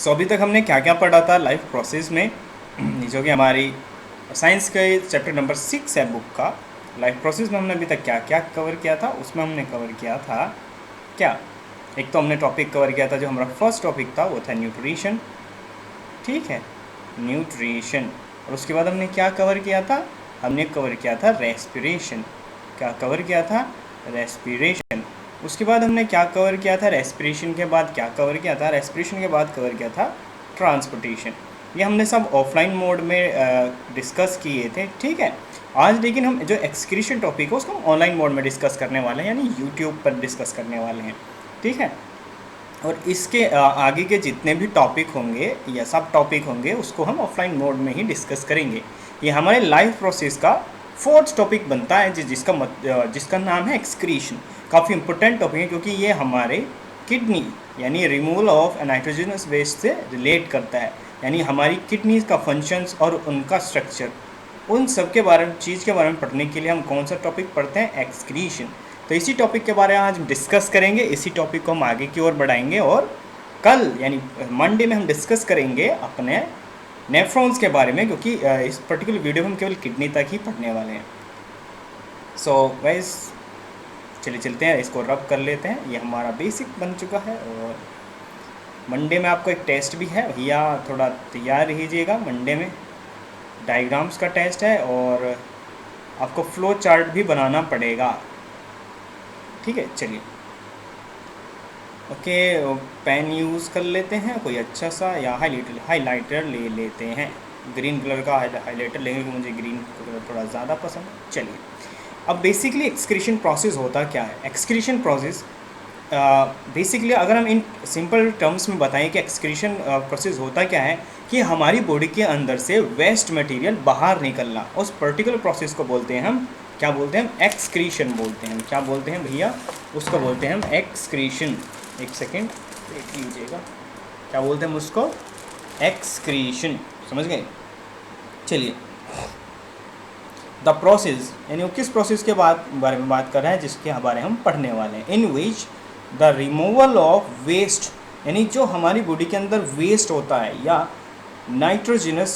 सो अभी तक हमने क्या क्या पढ़ा था लाइफ प्रोसेस में, जो कि हमारी साइंस के चैप्टर नंबर 6 है बुक का। लाइफ प्रोसेस में हमने अभी तक क्या क्या कवर किया था, उसमें हमने कवर किया था क्या। एक तो हमने टॉपिक कवर किया था, जो हमारा फर्स्ट टॉपिक था वो था न्यूट्रिशन। ठीक है, न्यूट्रिशन। और उसके बाद हमने क्या कवर किया था, हमने कवर किया था रेस्पिरेशन। क्या कवर किया था, रेस्पिरेशन। उसके बाद हमने क्या कवर किया था, रेस्पिरेशन के बाद क्या कवर किया था, रेस्पिरेशन के बाद कवर किया था ट्रांसपोर्टेशन। ये हमने सब ऑफलाइन मोड में डिस्कस किए थे। ठीक है, आज लेकिन हम जो एक्सक्रीशन टॉपिक है उसको हम ऑनलाइन मोड में डिस्कस करने वाले हैं, यानी यूट्यूब पर डिस्कस करने वाले हैं। ठीक है, और इसके आगे के जितने भी टॉपिक होंगे या सब टॉपिक होंगे उसको हम ऑफलाइन मोड में ही डिस्कस करेंगे। ये हमारे लाइफ प्रोसेस का फोर्थ टॉपिक बनता है, जिसका नाम है एक्सक्रीशन। काफ़ी इंपॉर्टेंट टॉपिक है क्योंकि ये हमारे किडनी यानी रिमूवल ऑफ नाइट्रोजनस वेस्ट से रिलेट करता है। यानी हमारी किडनीज का फंक्शंस और उनका स्ट्रक्चर, उन सब के बारे में चीज़ के बारे में पढ़ने के लिए हम कौन सा टॉपिक पढ़ते हैं, एक्सक्रीशन। तो इसी टॉपिक के बारे में आज डिस्कस करेंगे, इसी टॉपिक को हम आगे की ओर बढ़ाएंगे। और कल यानी मंडे में हम डिस्कस करेंगे अपने नेफ्रॉन्स के बारे में, क्योंकि इस पर्टिकुलर वीडियो में हम केवल किडनी तक ही पढ़ने वाले हैं। सो गाइस चलिए चलते हैं, इसको रब कर लेते हैं। ये हमारा बेसिक बन चुका है और मंडे में आपको एक टेस्ट भी है भैया, थोड़ा तैयार रहिएगा। मंडे में डायग्राम्स का टेस्ट है और आपको फ्लो चार्ट भी बनाना पड़ेगा। ठीक है, चलिए ओके, पेन यूज़ कर लेते हैं कोई अच्छा सा, या हाइलाइटर ले लेते हैं। ग्रीन कलर का हाइलाइटर लेंगे क्योंकि मुझे ग्रीन कलर थोड़ा ज़्यादा पसंद है। चलिए, अब बेसिकली एक्सक्रीशन प्रोसेस होता क्या है। एक्सक्रीशन प्रोसेस बेसिकली अगर हम इन सिंपल टर्म्स में बताएं कि एक्सक्रीशन प्रोसेस होता क्या है, कि हमारी बॉडी के अंदर से वेस्ट मटेरियल बाहर निकलना, उस पर्टिकुलर प्रोसेस को बोलते हैं हम क्या बोलते हैं, एक्सक्रीशन बोलते हैं। क्या बोलते हैं भैया, उसको बोलते हैं हम एक्सक्रीशन। एक सेकेंड देख लीजिएगा, क्या बोलते हैं हम उसको, एक्सक्रीशन। समझ गए। चलिए, द प्रोसेस यानी वो किस प्रोसेस के बारे में बात कर रहे हैं, जिसके बारे में हम पढ़ने वाले हैं। In which the removal of waste, यानी जो हमारी बॉडी के अंदर वेस्ट होता है या नाइट्रोजनस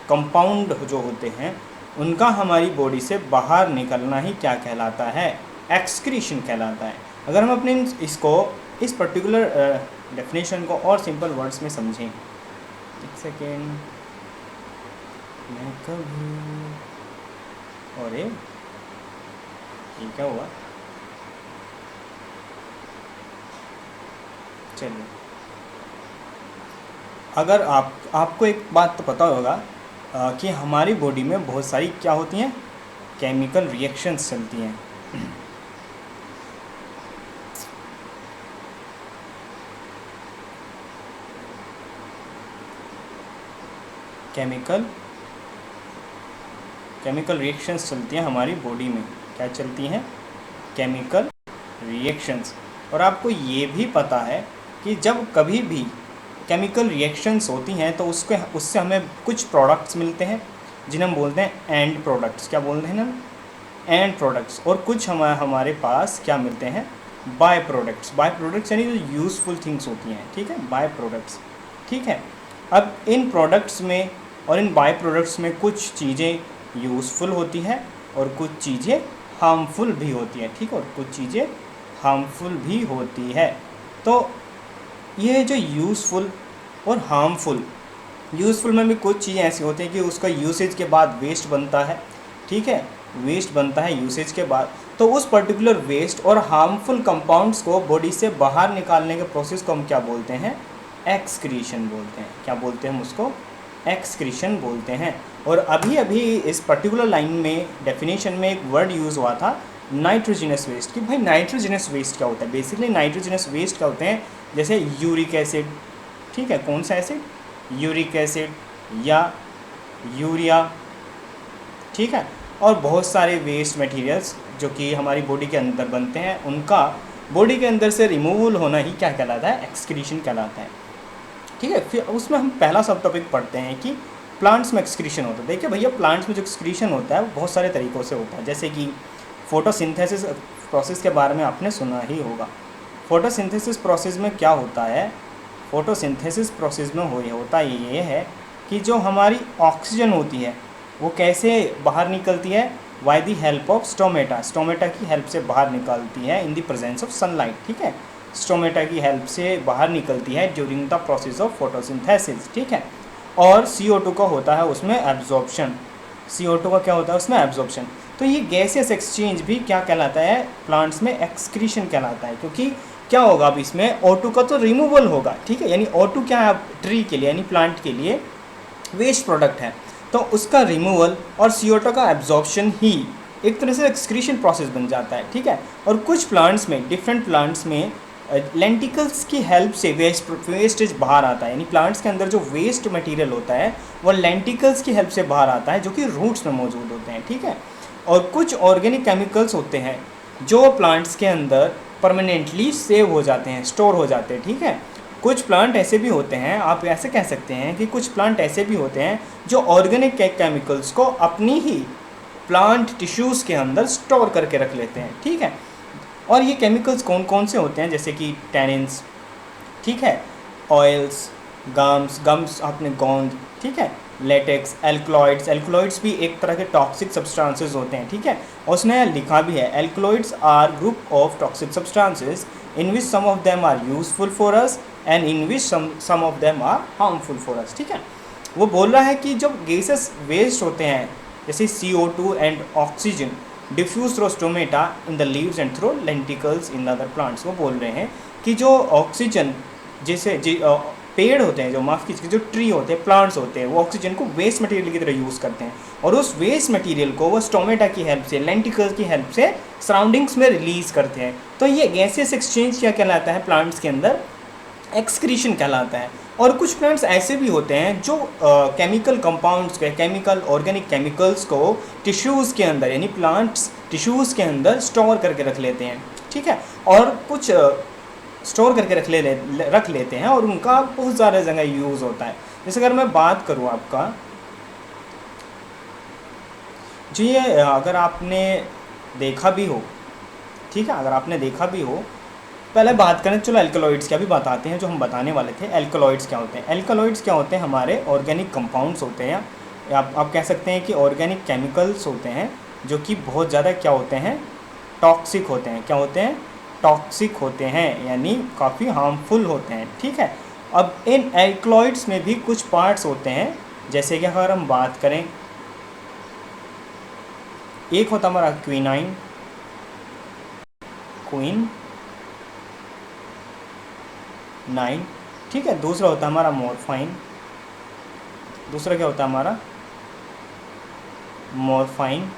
कंपाउंड जो होते हैं, उनका हमारी बॉडी से बाहर निकलना ही क्या कहलाता है, एक्सक्रीशन कहलाता है। अगर हम अपने इसको इस पर्टिकुलर डेफिनेशन को और सिंपल वर्ड्स में समझें, एक सेकेंड, मैं कभी, और ये क्या हुआ, चलिए, अगर आपको एक बात तो पता होगा कि हमारी बॉडी में बहुत सारी क्या होती हैं, केमिकल रिएक्शंस चलती हैं। केमिकल रिएक्शंस चलती हैं हमारी बॉडी में। क्या चलती हैं, केमिकल रिएक्शंस। और आपको ये भी पता है कि जब कभी भी केमिकल रिएक्शंस होती हैं तो उससे हमें कुछ प्रोडक्ट्स मिलते हैं जिन्हें हम बोलते हैं एंड प्रोडक्ट्स। क्या बोलते हैं ना, एंड प्रोडक्ट्स। और कुछ हमारे पास क्या मिलते हैं, बाय प्रोडक्ट्स। बाय प्रोडक्ट्स यानी जो यूज़फुल थिंग्स होती हैं। ठीक है, बाय प्रोडक्ट्स। ठीक है, अब इन प्रोडक्ट्स में और इन बाय प्रोडक्ट्स में कुछ चीज़ें यूज़फुल होती हैं और कुछ चीज़ें हार्मफुल भी होती हैं। ठीक है, और कुछ चीज़ें हार्मफुल भी होती है। तो ये जो यूज़फुल और हार्मफुल, यूज़फुल में भी कुछ चीज़ें ऐसी होती हैं कि उसका यूसेज के बाद वेस्ट बनता है। ठीक है, वेस्ट बनता है यूसेज के बाद। तो उस पर्टिकुलर वेस्ट और हार्मफुल कंपाउंड्स को बॉडी से बाहर निकालने के प्रोसेस को हम क्या बोलते हैं, एक्सक्रीशन बोलते हैं। क्या बोलते हैं हम उसको, एक्सक्रीशन बोलते हैं। और अभी अभी इस पर्टिकुलर लाइन में डेफिनेशन में एक वर्ड यूज़ हुआ था, नाइट्रोजनस वेस्ट। कि भाई नाइट्रोजनस वेस्ट क्या होता है। बेसिकली नाइट्रोजनस वेस्ट क्या होते हैं, जैसे यूरिक एसिड। ठीक है, कौन सा एसिड, यूरिक एसिड या यूरिया। ठीक है, और बहुत सारे वेस्ट मटेरियल्स जो कि हमारी बॉडी के अंदर बनते हैं, उनका बॉडी के अंदर से रिमूवल होना ही क्या कहलाता है, एक्सक्रीशन कहलाता है। ठीक है, फिर उसमें हम पहला सब टॉपिक पढ़ते हैं कि प्लांट्स में एक्सक्रीशन होता है। देखिए भैया, प्लांट्स में जो एक्सक्रीशन होता है वो बहुत सारे तरीक़ों से होता है। जैसे कि फोटोसिंथेसिस प्रोसेस के बारे में आपने सुना ही होगा। फोटोसिंथेसिस प्रोसेस में क्या होता है, फोटोसिंथेसिस प्रोसेस में होता ये है कि जो हमारी ऑक्सीजन होती है वो कैसे बाहर निकलती है, by the help of stomata. Stomata की हेल्प से बाहर निकलती है in the presence of sunlight, ठीक है। स्टोमेटा की हेल्प से बाहर निकलती है during the process of photosynthesis, ठीक है। और CO2 का होता है उसमें एब्जॉर्प्शन। CO2 का क्या होता है उसमें एब्जॉर्प्शन। तो ये गैसियस एक्सचेंज भी क्या कहलाता है प्लांट्स में, एक्सक्रीशन कहलाता है। क्योंकि क्या होगा अब इसमें O2 का तो रिमूवल होगा, ठीक है। यानी O2 क्या है ट्री के लिए यानी प्लांट के लिए वेस्ट प्रोडक्ट है, तो उसका रिमूवल और CO2 का एब्जॉर्प्शन ही एक तरह से एक्सक्रीशन प्रोसेस बन जाता है, ठीक है। और कुछ प्लांट्स में, डिफरेंट प्लांट्स में लेंटिकल्स की हेल्प से वेस्टेज बाहर आता है। यानी प्लांट्स के अंदर जो वेस्ट मटेरियल होता है वो लेंटिकल्स की हेल्प से बाहर आता है, जो कि रूट्स में मौजूद होते हैं, ठीक है। और कुछ ऑर्गेनिक केमिकल्स होते हैं जो प्लांट्स के अंदर परमानेंटली सेव हो जाते हैं, स्टोर हो जाते हैं, ठीक है। कुछ प्लांट ऐसे भी होते हैं, आप ऐसे कह सकते हैं कि कुछ प्लांट ऐसे भी होते हैं जो ऑर्गेनिक केमिकल्स को अपनी ही प्लांट टिश्यूज़ के अंदर स्टोर करके रख लेते हैं, ठीक है। और ये केमिकल्स कौन कौन से होते हैं, जैसे कि टैनिन्स, ठीक है, ऑयल्स, गम्स आपने गोंद, ठीक है, लेटेक्स, एल्कलॉइड्स। एल्कलॉइड्स भी एक तरह के टॉक्सिक सब्सटेंसेस होते हैं, ठीक है। और उसने लिखा भी है alkaloids are group of toxic substances in which some of them are useful for us and in which some of them are harmful for us, ठीक है। वो बोल रहा है कि जब गैसेस वेस्ट होते हैं जैसे CO2 and oxygen diffuse through stomata in the leaves and through lenticels in other plants, वो बोल रहे हैं कि जो ऑक्सीजन जैसे पेड़ होते हैं, जो माफ़ कीजिए जो ट्री होते हैं, प्लांट्स होते हैं, वो ऑक्सीजन को वेस्ट मटेरियल की तरह यूज़ करते हैं और उस वेस्ट मटेरियल को वो स्टोमेटा की हेल्प से, लेंटिकल्स की हेल्प से सराउंडिंग्स में रिलीज़ करते हैं। तो ये गैसेस एक्सचेंज क्या कहलाता है प्लांट्स के अंदर, एक्सक्रीशन कहलाता है। और कुछ प्लांट्स ऐसे भी होते हैं जो केमिकल कंपाउंड्स के, केमिकल ऑर्गेनिक केमिकल्स को टिश्यूज़ के अंदर यानी प्लांट्स टिश्यूज़ के अंदर स्टोर करके रख लेते हैं, ठीक है। और कुछ स्टोर करके रख लेते हैं और उनका बहुत ज़्यादा जगह यूज़ होता है। जैसे अगर मैं बात करूँ आपका जी, ये अगर आपने देखा भी हो, ठीक है, अगर आपने देखा भी हो, पहले बात करें, चलो एल्कलॉइड्स क्या भी बताते हैं जो हम बताने वाले थे। एल्कलॉइड्स क्या होते हैं? एल्कलॉइड्स क्या होते हैं? हमारे ऑर्गेनिक कंपाउंड्स होते हैं, या आप कह सकते हैं कि ऑर्गेनिक केमिकल्स होते हैं जो कि बहुत ज़्यादा क्या होते हैं, टॉक्सिक होते हैं। क्या होते हैं? टॉक्सिक होते हैं, यानी काफ़ी हार्मफुल होते हैं, ठीक है। अब इन एल्कलॉइड्स में भी कुछ पार्ट्स होते हैं, जैसे कि अगर हम बात करें, एक होता हमारा क्विनाइन, ठीक है। दूसरा होता है हमारा मॉर्फाइन, दूसरा क्या होता है हमारा मॉर्फाइन।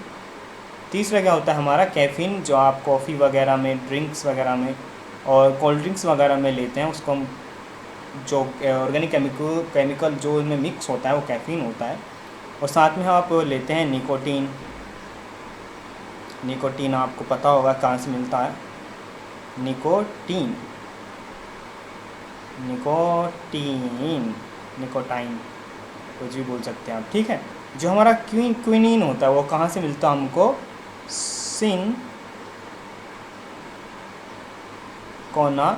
तीसरा क्या होता है हमारा कैफ़ीन, जो आप कॉफ़ी वगैरह में, ड्रिंक्स वगैरह में और कोल्ड ड्रिंक्स वगैरह में लेते हैं, उसको हम जो ऑर्गेनिक केमिकल जो इनमें मिक्स होता है वो कैफ़ीन होता है। और साथ में आप लेते हैं निकोटीन। निकोटीन आपको पता होगा कहाँ से मिलता है, निकोटीन, निकोटाइन, कुछ भी बोल सकते हैं आप, ठीक है। जो हमारा क्विनीन होता है वो कहाँ से मिलता है हमको, कोना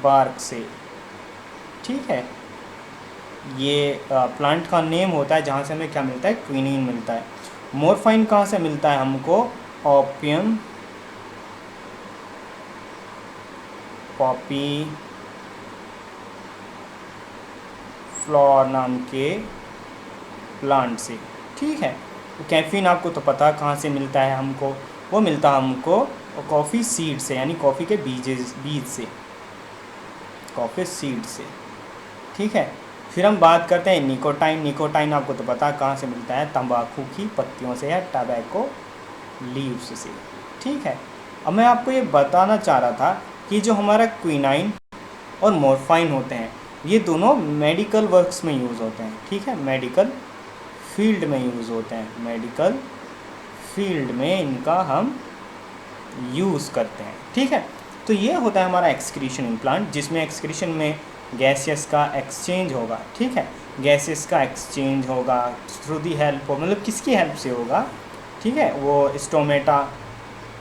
बार्क से, ठीक है। ये प्लांट का नेम होता है जहाँ से हमें क्या मिलता है, क्विनीन मिलता है। मॉर्फाइन कहाँ से मिलता है हमको, ओपियम, पॉपी फ्लावर नाम के प्लांट से, ठीक है। तो कैफ़ीन आपको तो पता कहाँ से मिलता है हमको, वो मिलता है हमको कॉफ़ी सीड से, यानी कॉफ़ी के बीज से, कॉफ़ी सीड से, ठीक है। फिर हम बात करते हैं निकोटाइन। निकोटाइन आपको तो पता कहाँ से मिलता है, तंबाकू की पत्तियों से या टबैको लीव्स से, ठीक है। अब मैं आपको ये बताना चाह रहा था कि जो हमारा क्विनाइन और मॉर्फाइन होते हैं ये दोनों मेडिकल वर्क्स में यूज़ होते हैं, ठीक है, मेडिकल फील्ड में यूज़ होते हैं, मेडिकल फील्ड में इनका हम यूज़ करते हैं, ठीक है। तो ये होता है हमारा एक्सक्रीशन इन प्लांट, जिसमें एक्सक्रीशन में गैसेस का एक्सचेंज होगा, ठीक है। गैसेस का एक्सचेंज होगा थ्रू दी हेल्प, मतलब किसकी हेल्प से होगा, ठीक है, वो स्टोमेटा,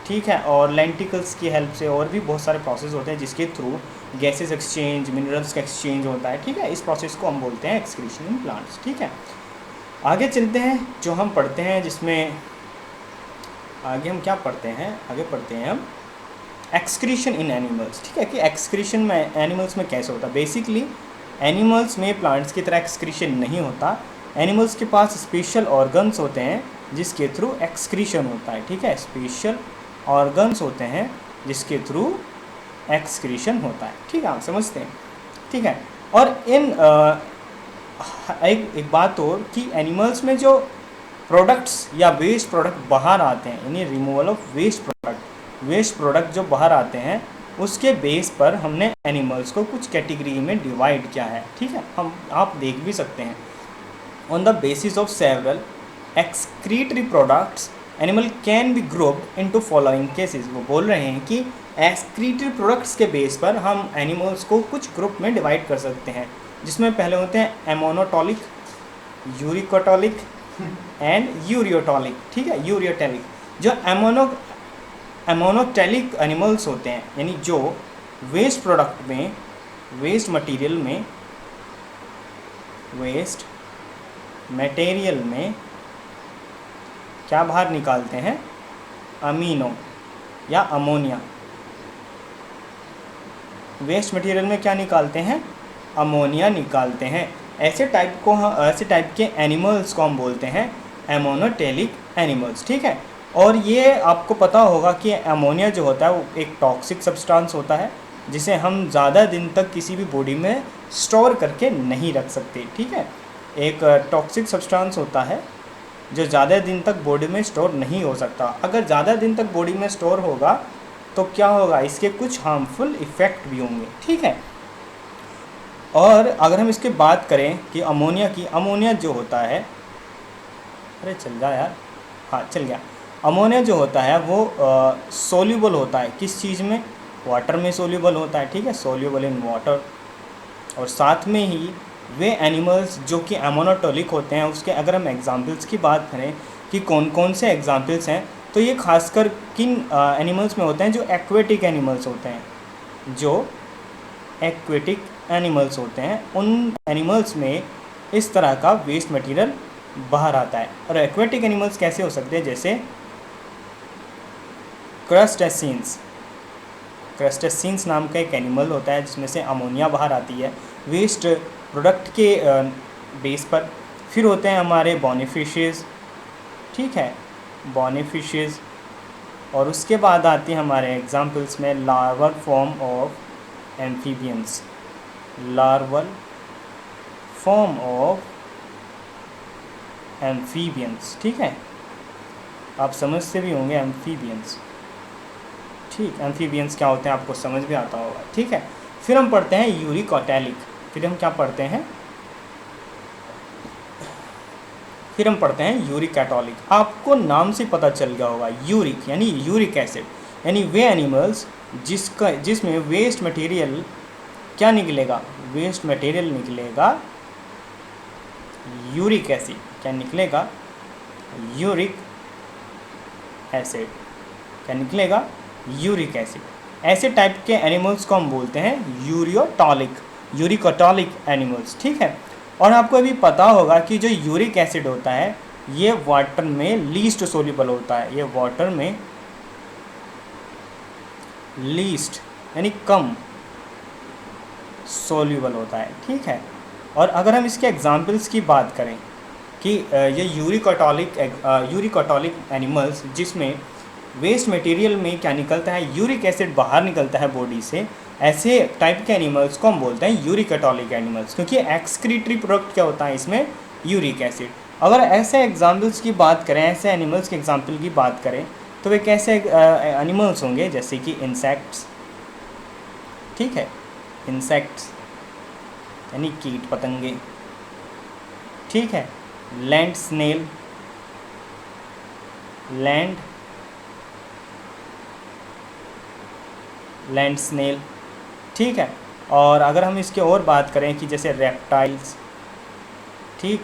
ठीक है, और लेंटिकल्स की हेल्प से, और भी बहुत सारे प्रोसेस होते हैं जिसके थ्रू गैसेस एक्सचेंज, मिनरल्स का एक्सचेंज होता है, ठीक है। इस प्रोसेस को हम बोलते हैं एक्सक्रीशन इन प्लांट्स, ठीक है। आगे चलते हैं, जो हम पढ़ते हैं जिसमें आगे हम क्या पढ़ते हैं, आगे पढ़ते हैं हम एक्सक्रीशन इन एनिमल्स, ठीक है, कि एक्सक्रीशन में एनिमल्स में कैसे होता है। बेसिकली एनिमल्स में प्लांट्स की तरह एक्सक्रीशन नहीं होता। एनिमल्स के पास स्पेशल ऑर्गन्स होते हैं जिसके थ्रू एक्सक्रीशन होता है, ठीक है। स्पेशल ऑर्गन्स होते हैं जिसके थ्रू एक्सक्रीशन होता है, ठीक है, आप समझते हैं, ठीक है। और इन एक बात और कि एनिमल्स में जो प्रोडक्ट्स या वेस्ट प्रोडक्ट बाहर आते हैं, यानी रिमूवल ऑफ वेस्ट प्रोडक्ट जो बाहर आते हैं, उसके बेस पर हमने एनिमल्स को कुछ कैटेगरी में डिवाइड किया है, ठीक है। हम आप देख भी सकते हैं, on the basis of several excretory products animal can be grouped into following cases. वो बोल रहे हैं कि एक्सक्रीटरी प्रोडक्ट्स के बेस पर हम एनिमल्स को कुछ ग्रुप में डिवाइड कर सकते हैं, जिसमें पहले होते हैं एमोनोटॉलिक, यूरिकोटॉलिक एंड यूरियोटॉलिक, ठीक है, यूरियोटॉलिक। जो एमोनोटॉलिक एनिमल्स होते हैं, यानी जो वेस्ट प्रोडक्ट में, वेस्ट मटेरियल में क्या बाहर निकालते हैं, अमीनो या अमोनिया। वेस्ट मटेरियल में क्या निकालते हैं, अमोनिया निकालते हैं। ऐसे टाइप के एनिमल्स को हम बोलते हैं एमोनोटॉलिक एनिमल्स, ठीक है। और ये आपको पता होगा कि अमोनिया जो होता है वो एक टॉक्सिक सब्सटेंस होता है, जिसे हम ज़्यादा दिन तक किसी भी बॉडी में स्टोर करके नहीं रख सकते, ठीक है। एक टॉक्सिक सब्सटेंस होता है जो ज़्यादा दिन तक बॉडी में स्टोर नहीं हो सकता। अगर ज़्यादा दिन तक बॉडी में स्टोर होगा तो क्या होगा, इसके कुछ हार्मफुल इफ़ेक्ट भी होंगे, ठीक है। और अगर हम इसकी बात करें कि अमोनिया जो होता है, अरे चल जा यार, हाँ चल गया। अमोनिया जो होता है वो सोल्यूबल होता है, किस चीज़ में, वाटर में सोल्यूबल होता है, ठीक है, सोल्यूबल इन वाटर। और साथ में ही वे एनिमल्स जो कि एमोनोटॉलिक होते हैं, उसके अगर हम एग्जांपल्स की बात करें कि कौन कौन से एग्जांपल्स हैं, तो ये खासकर किन एनिमल्स में होते हैं, जो एक्वेटिक एनिमल्स होते हैं, जो एक्वेटिक एनिमल्स होते हैं, उन एनिमल्स में इस तरह का वेस्ट मटेरियल बाहर आता है। और एक्वेटिक एनिमल्स कैसे हो सकते हैं, जैसे क्रस्टेसिन्स नाम का एक एनिमल होता है जिसमें से अमोनिया बाहर आती है वेस्ट प्रोडक्ट के बेस पर। फिर होते हैं हमारे बॉनीफिशेस, ठीक है, बॉनीफिशेस। और उसके बाद आती है हमारे एग्जांपल्स में larval form of amphibians, larval form of amphibians, ठीक है, आप समझते भी होंगे एम्फीबियंस, ठीक। एम्फीबियंस क्या होते हैं आपको समझ भी आता होगा, ठीक है। फिर हम पढ़ते हैं यूरिकोटैलिक, फिर हम यूरिक कैटोलिक। आपको नाम से पता चल गया होगा, यूरिक यानी यूरिक एसिड, यानी वे एनिमल्स जिसमें वेस्ट मटेरियल क्या निकलेगा, वेस्ट मटेरियल निकलेगा यूरिक एसिड, क्या निकलेगा, यूरिक एसिड, क्या निकलेगा, यूरिक एसिड। ऐसे टाइप के एनिमल्स को हम बोलते हैं यूरिकोटॉलिक एनिमल्स, ठीक है। और आपको अभी पता होगा कि जो यूरिक एसिड होता है ये वाटर में लीस्ट सोल्यूबल होता है, ये वाटर में लीस्ट यानी कम सोल्यूबल होता है, ठीक है। और अगर हम इसके एग्जांपल्स की बात करें कि ये यूरिकोटॉलिक एनिमल्स जिसमें वेस्ट मटेरियल में क्या निकलता है, यूरिक एसिड बाहर निकलता है बॉडी से, ऐसे टाइप के एनिमल्स को हम बोलते हैं यूरिकोटॉलिक एनिमल्स, क्योंकि एक्सक्रीटरी प्रोडक्ट क्या होता है इसमें, यूरिक एसिड। अगर ऐसे एग्जांपल्स की बात करें, ऐसे एनिमल्स के एग्जांपल की बात करें, तो वे कैसे एनिमल्स होंगे, जैसे कि इंसेक्ट्स, ठीक है, इंसेक्ट्स यानी कीट पतंगे, ठीक है, लैंड स्नेल, ठीक है। और अगर हम इसके और बात करें कि जैसे रेप्टाइल्स, ठीक,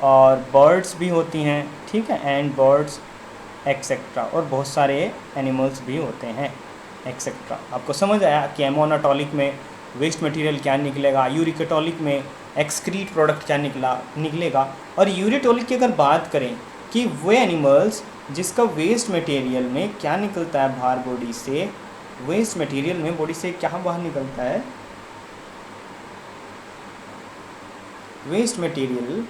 और बर्ड्स भी होती हैं, ठीक है, एंड बर्ड्स एक्सेट्रा, और बहुत सारे एनिमल्स भी होते हैं, एक्सेट्रा। आपको समझ आया कि एमोनोटॉलिक में वेस्ट मटेरियल क्या निकलेगा, यूरिकेटॉलिक में एक्सक्रीट प्रोडक्ट क्या निकलेगा। और यूरिटॉलिक की अगर बात करें कि वे एनिमल्स जिसका वेस्ट मटेरियल में क्या निकलता है बाहर बॉडी से, वेस्ट मटेरियल में बॉडी से क्या बाहर निकलता है, वेस्ट मटेरियल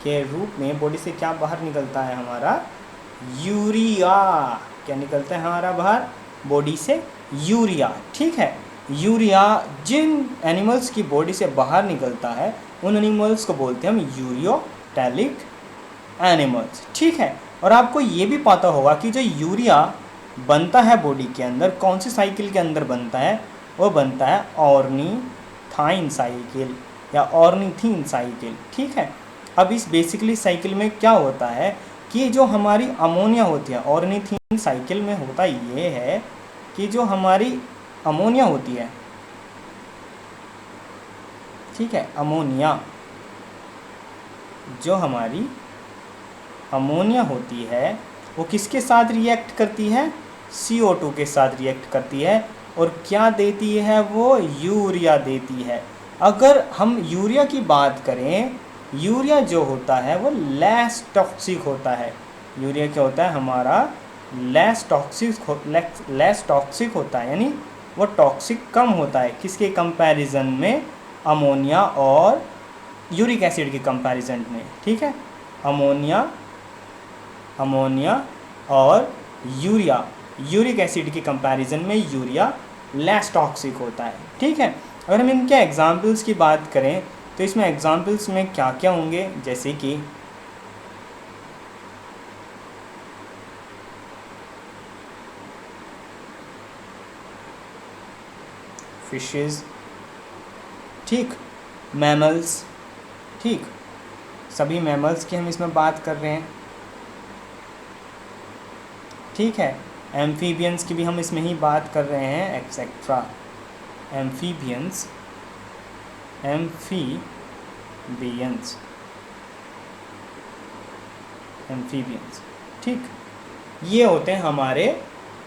के रूप में बॉडी से क्या बाहर निकलता है हमारा, यूरिया। क्या निकलता है हमारा बाहर बॉडी से, यूरिया। ठीक है, यूरिया जिन एनिमल्स की बॉडी से बाहर निकलता है उन एनिमल्स को बोलते हैं हम यूरियोटैलिक एनिमल्स। ठीक है, और आपको ये भी पता होगा कि जो यूरिया बनता है बॉडी के अंदर, कौन सी साइकिल के अंदर बनता है, वो बनता है ऑर्निथाइन साइकिल या ऑर्निथीन साइकिल। ठीक है, अब इस बेसिकली साइकिल में क्या होता है कि जो हमारी अमोनिया होती है, ऑर्निथीन साइकिल में होता ये है कि जो हमारी अमोनिया होती है, ठीक है, अमोनिया, जो हमारी अमोनिया होती है वो किसके साथ रिएक्ट करती है, CO2 के साथ रिएक्ट करती है और क्या देती है, वो यूरिया देती है। अगर हम यूरिया की बात करें, यूरिया जो होता है वो लेस टॉक्सिक होता है। यूरिया क्या होता है हमारा, लेस टॉक्सिक होता है, यानी वो टॉक्सिक कम होता है किसके कंपैरिजन में, अमोनिया और यूरिक एसिड के कंपैरिजन में। ठीक है, अमोनिया और यूरिक एसिड के कंपैरिजन में यूरिया लेस टॉक्सिक होता है। ठीक है, अगर हम इनके एग्जाम्पल्स की बात करें तो इसमें एग्जाम्पल्स में क्या क्या होंगे, जैसे कि फिशेस, ठीक, मैमल्स, ठीक, सभी मैमल्स की हम इसमें बात कर रहे हैं। ठीक है, एम्फीबियंस की भी हम इसमें ही बात कर रहे हैं, एक्सेट्रा। एम्फीबियंस, ठीक, ये होते हैं हमारे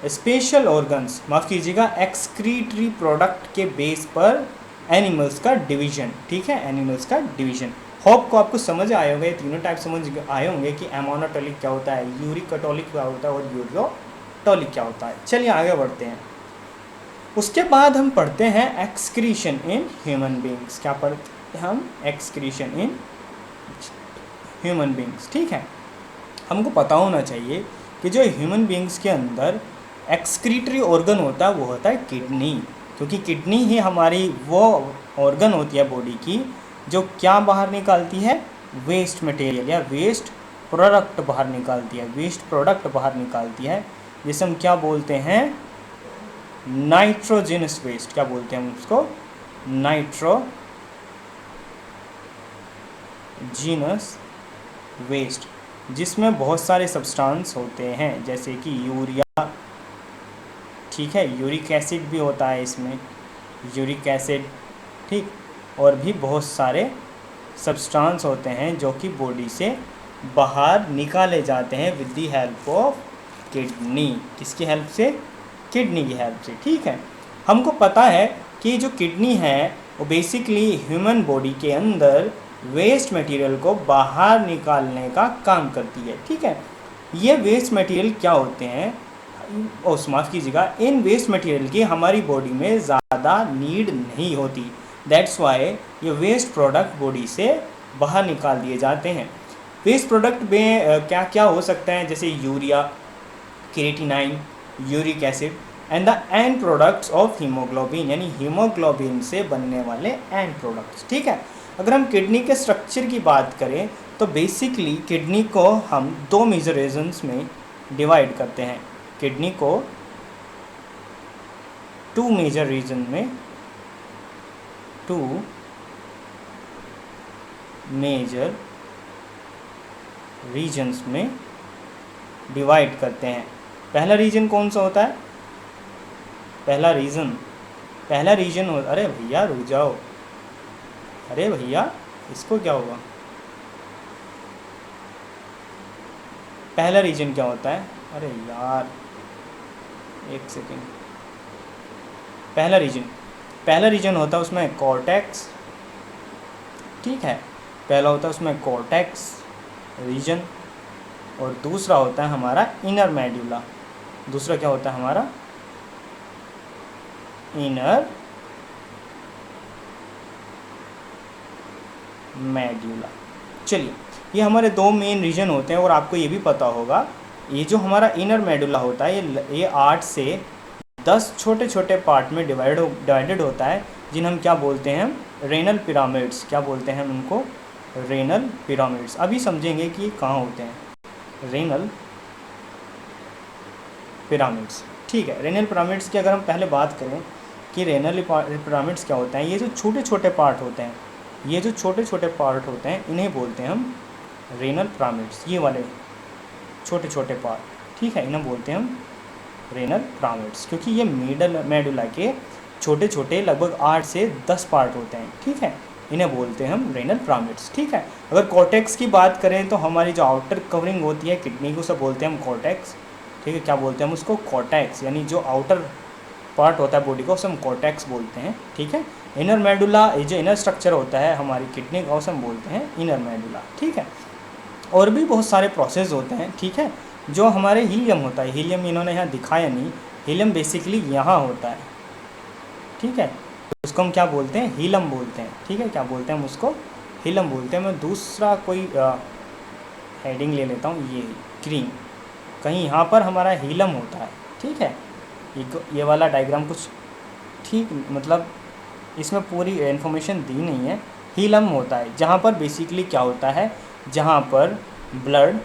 स्पेशल ऑर्गन्स, माफ़ कीजिएगा, एक्सक्रीटरी प्रोडक्ट के बेस पर एनिमल्स का डिवीजन। ठीक है, एनिमल्स का डिवीजन। होप को आपको समझ आए होंगे, तीनों टाइप समझ आए होंगे कि एमोनोटॉलिक क्या होता है, यूरिकोटॉलिक क्या होता है और यूरियोटॉलिक क्या होता है। चलिए आगे बढ़ते हैं। उसके बाद हम पढ़ते हैं एक्सक्रीशन इन ह्यूमन बींग्स। क्या पढ़ते हैं हम, एक्सक्रीशन इन ह्यूमन बींग्स। ठीक है, हमको पता होना चाहिए कि जो ह्यूमन बींग्स के अंदर एक्सक्रीटरी ऑर्गन होता है वो होता है किडनी, क्योंकि किडनी ही हमारी वो ऑर्गन होती है बॉडी की जो क्या बाहर निकालती है, वेस्ट मटेरियल या वेस्ट प्रोडक्ट बाहर निकालती है, वेस्ट प्रोडक्ट बाहर निकालती है, जिसे हम क्या बोलते हैं, नाइट्रोजिनस वेस्ट। क्या बोलते हैं हम उसको, नाइट्रोजिनस वेस्ट, जिसमें बहुत सारे सब्सटेंस होते हैं जैसे कि यूरिया, ठीक है, यूरिक एसिड भी होता है इसमें, यूरिक एसिड, ठीक, और भी बहुत सारे सब्सटेंस होते हैं जो कि बॉडी से बाहर निकाले जाते हैं with the help of kidney. किसकी हेल्प से, किडनी की हेल्प से। ठीक है, हमको पता है कि जो किडनी है वो बेसिकली ह्यूमन बॉडी के अंदर वेस्ट मटेरियल को बाहर निकालने का काम करती है। ठीक है, ये वेस्ट मटेरियल क्या होते हैं, माफ़ कीजिएगा, इन वेस्ट मटेरियल की हमारी बॉडी में ज़्यादा नीड नहीं होती, दैट्स वाई ये वेस्ट प्रोडक्ट बॉडी से बाहर निकाल दिए जाते हैं। वेस्ट प्रोडक्ट में क्या क्या हो सकता है, जैसे urea, creatinine, uric acid and the end products of haemoglobin, यानी हीमोग्लोबिन से बनने वाले एंड प्रोडक्ट्स। ठीक है, अगर हम किडनी के स्ट्रक्चर की बात करें तो बेसिकली किडनी को हम दो मेजर रीजन्स में डिवाइड करते हैं। किडनी को टू मेजर रीजन में, टू मेजर रीजन्स में डिवाइड करते हैं। पहला रीजन कौन सा होता है, पहला रीजन हो, अरे भैया रुक जाओ, अरे भैया इसको क्या होगा, पहला रीजन क्या होता है, अरे यार एक सेकेंड, पहला रीजन होता है उसमें कॉर्टेक्स, ठीक है, पहला होता है उसमें कॉर्टेक्स रीजन, और दूसरा होता है हमारा इनर मेडुला। दूसरा क्या होता है हमारा? Inner medulla. चलिए, ये हमारे दो मेन रीजन होते हैं, और आपको ये भी पता होगा ये जो हमारा इनर मेडुला होता है ये 8 से 10 छोटे छोटे पार्ट में डिवाइडेड होता है, जिन्हें हम क्या बोलते हैं? Renal pyramids. क्या बोलते हैं हम उनको? Renal pyramids. अभी समझेंगे कि कहाँ होते हैं रेनल पिरामिड्स, ठीक है। रेनल पिरामिड्स की अगर हम पहले बात करें कि रेनल पिरामिड्स क्या होते हैं, ये जो छोटे छोटे पार्ट होते हैं, ये जो छोटे छोटे पार्ट होते हैं इन्हें बोलते हैं हम रेनल पिरामिड्स। ये वाले छोटे छोटे पार्ट, ठीक है, इन्हें बोलते हैं हम रेनल पिरामिड्स, क्योंकि ये मेडुला के छोटे छोटे लगभग 8 से 10 पार्ट होते हैं, ठीक है। इन्हें बोलते हैं हम रेनल पिरामिड्स, ठीक है। अगर कॉर्टेक्स की बात करें तो हमारी जो आउटर कवरिंग होती है किडनी को सब बोलते हैं हम कॉर्टेक्स, ठीक है। क्या बोलते हैं हम उसको? कॉर्टेक्स, यानी जो आउटर पार्ट होता है बॉडी का उसे हम कॉर्टेक्स बोलते हैं, ठीक है। इनर मेडुला, ये जो इनर स्ट्रक्चर होता है हमारी किडनी का, उसे हम बोलते हैं इनर मेडुला, ठीक है। और भी बहुत सारे प्रोसेस होते हैं, ठीक है। जो हमारे हीलियम होता है, हीलियम इन्होंने यहाँ दिखाया नहीं, हीलियम बेसिकली यहाँ होता है, ठीक है। उसको हम क्या बोलते हैं? हीलम बोलते हैं, ठीक है। क्या बोलते हैं हम उसको? हीलम बोलते हैं। मैं दूसरा कोई हेडिंग ले लेता हूँ, ये ग्रीन, कहीं यहाँ पर हमारा हीलम होता है, ठीक है। ये वाला डायग्राम कुछ ठीक मतलब इसमें पूरी इन्फॉर्मेशन दी नहीं है। हीलम होता है जहाँ पर बेसिकली क्या होता है, जहाँ पर ब्लड,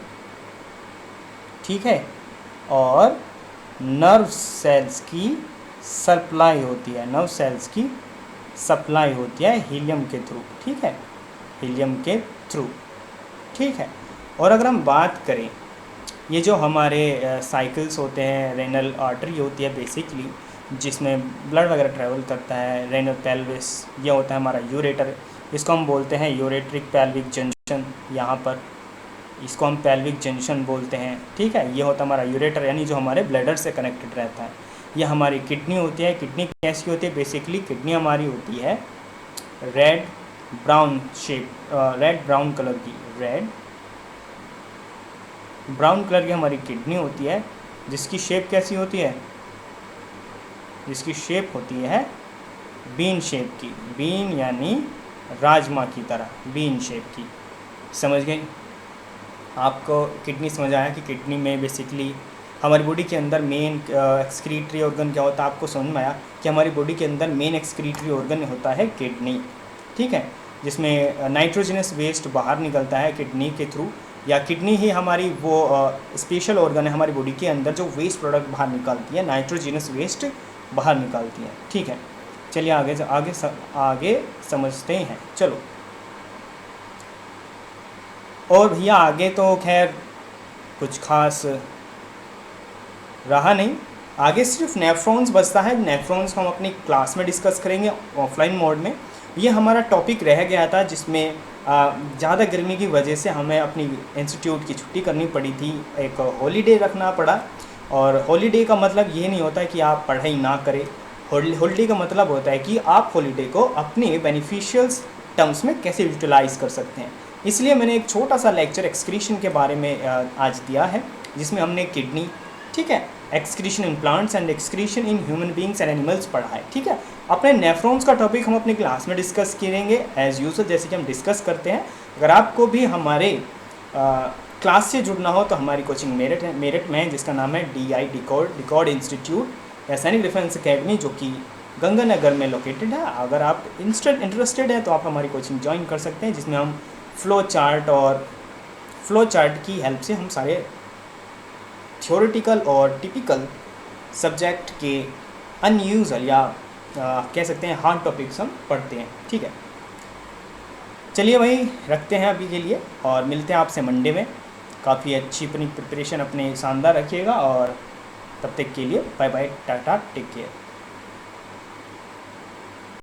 ठीक है, और नर्व सेल्स की सप्लाई होती है, नर्व सेल्स की सप्लाई होती है हीलियम के थ्रू, ठीक है, हीलियम के थ्रू, ठीक है। और अगर हम बात करें ये जो हमारे साइकिल्स होते हैं, रेनल आर्टरी होती है बेसिकली जिसमें ब्लड वगैरह ट्रैवल करता है, रेनल पेल्विस, ये होता है हमारा यूरेटर, इसको हम बोलते हैं यूरेट्रिक पेल्विक जंक्शन, यहाँ पर इसको हम पेल्विक जंक्शन बोलते हैं, ठीक है। ये होता है हमारा यूरेटर, यानी जो हमारे ब्लडर से कनेक्टेड रहता है। ये हमारी किडनी होती है। किडनी कैसी होती है? बेसिकली किडनी हमारी होती है red brown shape, red brown colour की, रेड ब्राउन कलर की हमारी किडनी होती है, जिसकी शेप कैसी होती है? जिसकी शेप होती है बीन शेप की, बीन यानी राजमा की तरह, बीन शेप की। समझ गए? आपको किडनी समझ आया कि किडनी में बेसिकली हमारी बॉडी के अंदर मेन एक्सक्रीटरी ऑर्गन क्या होता है? आपको समझ में आया कि हमारी बॉडी के अंदर मेन एक्सक्रीटरी ऑर्गन होता है किडनी, ठीक है, जिसमें नाइट्रोजनस वेस्ट बाहर निकलता है किडनी के थ्रू, या किडनी ही हमारी वो स्पेशल ऑर्गन है हमारी बॉडी के अंदर जो वेस्ट प्रोडक्ट बाहर निकालती है, नाइट्रोजनस वेस्ट बाहर निकालती है, ठीक है। चलिए आगे समझते हैं, चलो। और भैया आगे तो खैर कुछ खास रहा नहीं, आगे सिर्फ नेफ्रॉन्स बचता है। नेफ्रॉन्स को हम अपनी क्लास में डिस्कस करेंगे ऑफलाइन मोड में। ये हमारा टॉपिक रह गया था जिसमें ज़्यादा गर्मी की वजह से हमें अपनी इंस्टीट्यूट की छुट्टी करनी पड़ी थी, एक हॉलीडे रखना पड़ा। और हॉलीडे का मतलब ये नहीं होता है कि आप पढ़ाई ना करें, हॉलीडे का मतलब होता है कि आप हॉलीडे को अपने बेनिफिशियल्स टर्म्स में कैसे यूटिलाइज़ कर सकते हैं। इसलिए मैंने एक छोटा सा लेक्चर एक्सक्रीशन के बारे में आज दिया है, जिसमें हमने किडनी, ठीक है, excretion in plants and excretion in human beings and animals पढ़ा है, ठीक है। अपने नेफ्रॉन्स का टॉपिक हम अपनी क्लास में डिस्कस करेंगे एज़ यूजुअल, जैसे कि हम डिस्कस करते हैं। अगर आपको भी हमारे क्लास से जुड़ना हो तो हमारी कोचिंग मेरठ में है, जिसका नाम है DI डिकॉर्ड इंस्टीट्यूट सैनिक डिफेंस अकेडमी, जो कि गंगानगर में लोकेटेड है। अगर आप इंटरेस्टेड हैं तो आप हमारी कोचिंग ज्वाइन कर सकते हैं, जिसमें हम फ्लो चार्ट की हेल्प से हम सारे थ्योरेटिकल और टिपिकल सब्जेक्ट के अनयूजुअल या कह सकते हैं हार्ड टॉपिक्स हम पढ़ते हैं, ठीक है। चलिए भाई, रखते हैं अभी के लिए और मिलते हैं आपसे मंडे में। काफ़ी अच्छी अपनी प्रिपरेशन अपने शानदार रखिएगा, और तब तक के लिए बाय बाय, टाटा, टेक केयर।